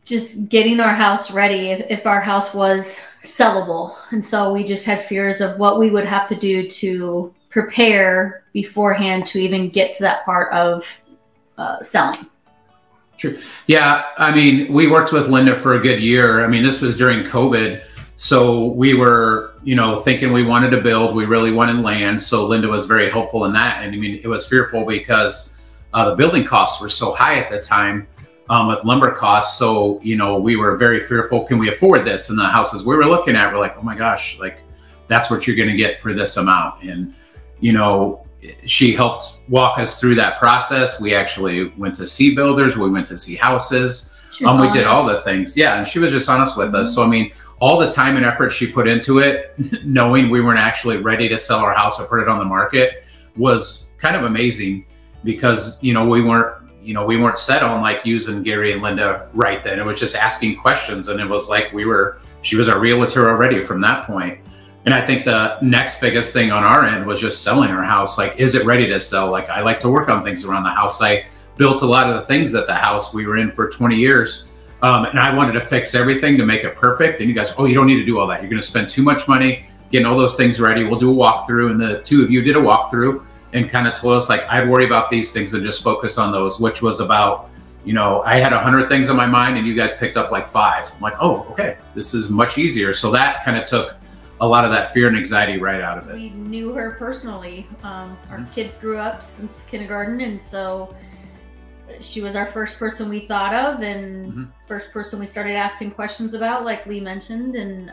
just getting our house ready if our house was sellable. And so we just had fears of what we would have to do to prepare beforehand to even get to that part of selling. Sure. Yeah. I mean, we worked with Linda for a good year. I mean, this was during COVID. So we were, you know, thinking we wanted to build, we really wanted land. So Linda was very helpful in that. And I mean, it was fearful because the building costs were so high at the time with lumber costs. So, you know, we were very fearful. Can we afford this? And the houses we were looking at, we're like, oh my gosh, like that's what you're going to get for this amount. And, you know, she helped walk us through that process. We actually went to see builders. We went to see houses. We did all the things. Yeah. And she was just honest with us. So, I mean, all the time and effort she put into it, knowing we weren't actually ready to sell our house or put it on the market, was kind of amazing because, you know, we weren't set on like using Gary and Linda right then. It was just asking questions. And it was like she was our realtor already from that point. And I think the next biggest thing on our end was just selling our house. Like, is it ready to sell? Like, I like to work on things around the house. I built a lot of the things at the house. We were in for 20 years. And I wanted to fix everything to make it perfect. And you guys, oh, you don't need to do all that. You're going to spend too much money getting all those things ready. We'll do a walkthrough. And the two of you did a walkthrough and kind of told us like, I'd worry about these things and just focus on those, which was about, you know, I had 100 things on my mind and you guys picked up like 5. I'm like, oh, okay, this is much easier. So that kind of took a lot of that fear and anxiety right out of it. We knew her personally. Our kids grew up since kindergarten. And so she was our first person we thought of and first person we started asking questions about, like Lee mentioned. And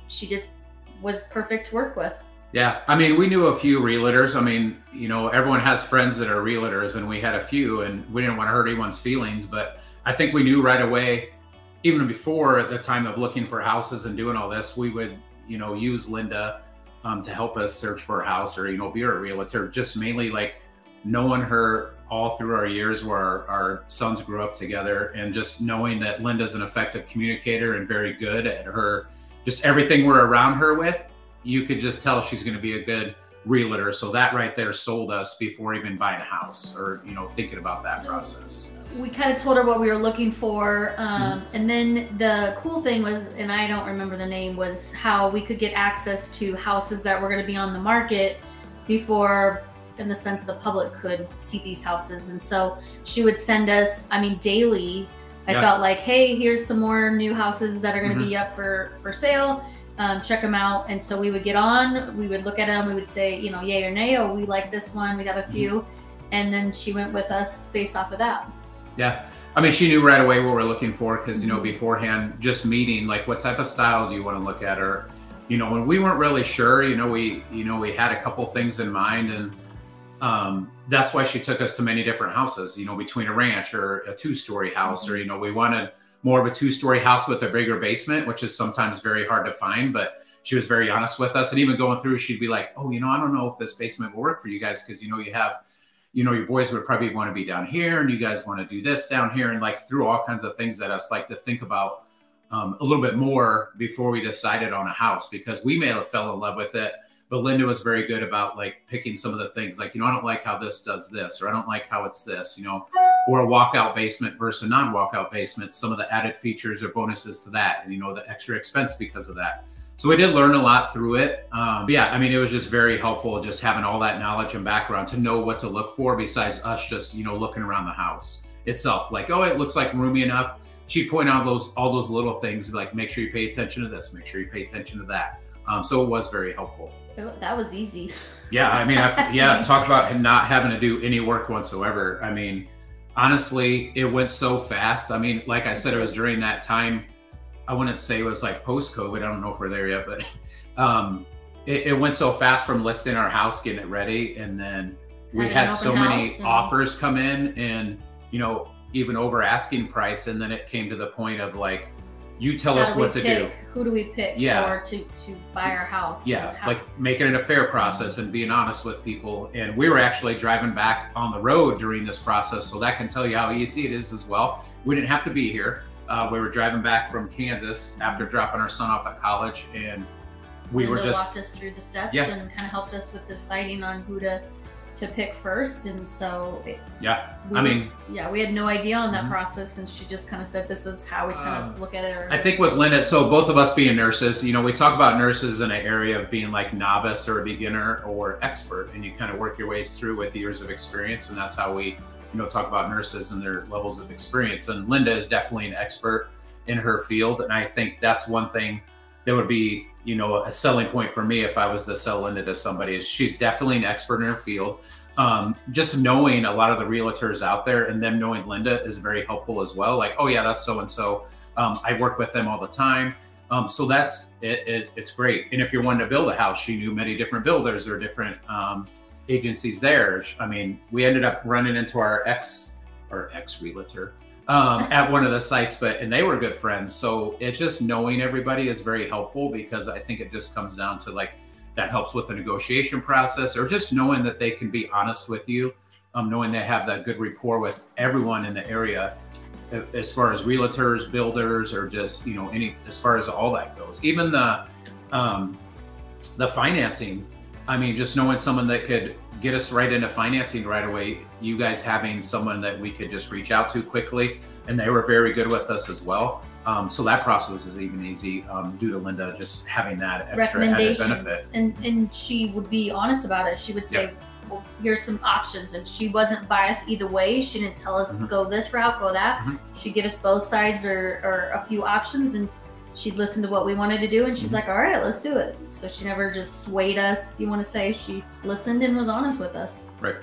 she just was perfect to work with. Yeah. I mean, we knew a few realtors. I mean, you know, everyone has friends that are realtors and we had a few and we didn't want to hurt anyone's feelings, but I think we knew right away, even before the time of looking for houses and doing all this, we would, you know, use Linda to help us search for a house or, you know, be our realtor, just mainly like knowing her all through our years where our sons grew up together and just knowing that Linda's an effective communicator and very good at her, just everything we're around her with, you could just tell she's going to be a good realtor. So that right there sold us before even buying a house or, you know, thinking about that process. We kind of told her what we were looking for. And then the cool thing was, and I don't remember the name, was how we could get access to houses that were going to be on the market before, in the sense the public could see these houses. And so she would send us, I mean, daily, I felt like, hey, here's some more new houses that are going to be up for sale. Check them out. And so we would get on, we would look at them, we would say, you know, yay or nay, oh, we like this one, we'd have a few. And then she went with us based off of that. Yeah. I mean, she knew right away what we're looking for because, you know, beforehand, just meeting, like, what type of style do you want to look at? Or, you know, when we weren't really sure, we had a couple things in mind. And that's why she took us to many different houses, you know, between a ranch or a 2-story house, or, you know, we wanted more of a 2-story house with a bigger basement, which is sometimes very hard to find, but she was very honest with us. And even going through, she'd be like, oh, you know, I don't know if this basement will work for you guys. Cause you know, you have, you know, your boys would probably want to be down here and you guys want to do this down here, and like threw all kinds of things at us, like to think about a little bit more before we decided on a house, because we may have fell in love with it. But Linda was very good about like picking some of the things, like, you know, I don't like how this does this, or I don't like how it's this, you know, or a walkout basement versus a non-walkout basement, some of the added features or bonuses to that, and, you know, the extra expense because of that. So we did learn a lot through it. But yeah, I mean, it was just very helpful just having all that knowledge and background to know what to look for besides us just, you know, looking around the house itself. Like, oh, it looks like roomy enough. She'd point out all those little things, like, make sure you pay attention to this, make sure you pay attention to that. So it was very helpful. That was easy. Yeah, I mean, talk about not having to do any work whatsoever. I mean, honestly, it went so fast. I mean, like I said, it was during that time. I wouldn't say it was like post-COVID. I don't know if we're there yet, but it went so fast from listing our house, getting it ready. And then we had so many offers come in and, you know, even over asking price. And then it came to the point of like, you tell us what to do. Who do we pick for to buy our house? Yeah, like making it a fair process and being honest with people. And we were actually driving back on the road during this process, so that can tell you how easy it is as well. We didn't have to be here. We were driving back from Kansas after dropping our son off at college, and we were just walked us through the steps and kind of helped us with deciding on who to to pick first. And so yeah, we had no idea on that process, and she just kind of said, this is how we kind of look at it. I think with Linda, so both of us being nurses, you know, we talk about nurses in an area of being like novice or a beginner or expert, and you kind of work your ways through with years of experience. And that's how we, you know, talk about nurses and their levels of experience. And Linda is definitely an expert in her field. And I think that's one thing that would be, you know, a selling point for me if I was to sell Linda to somebody, is she's definitely an expert in her field. Just knowing a lot of the realtors out there and them knowing Linda is very helpful as well. Like, oh yeah, that's so-and-so. I work with them all the time. So that's it's great. And if you're wanting to build a house, she knew many different builders or different agencies there. I mean, we ended up running into our ex realtor at one of the sites, and they were good friends. So it's just knowing everybody is very helpful, because I think it just comes down to like, that helps with the negotiation process, or just knowing that they can be honest with you, knowing they have that good rapport with everyone in the area, as far as realtors, builders, or just, you know, as far as all that goes. Even the financing, I mean, just knowing someone that could get us right into financing right away, you guys having someone that we could just reach out to quickly, and they were very good with us as well. So that process is even easy due to Linda just having that extra added benefit. And she would be honest about it. She would say, well, here's some options. And she wasn't biased either way. She didn't tell us, go this route, go that. She'd give us both sides or a few options, and she'd listen to what we wanted to do. And she's like, all right, let's do it. So she never just swayed us, if you want to say. She listened and was honest with us. Right.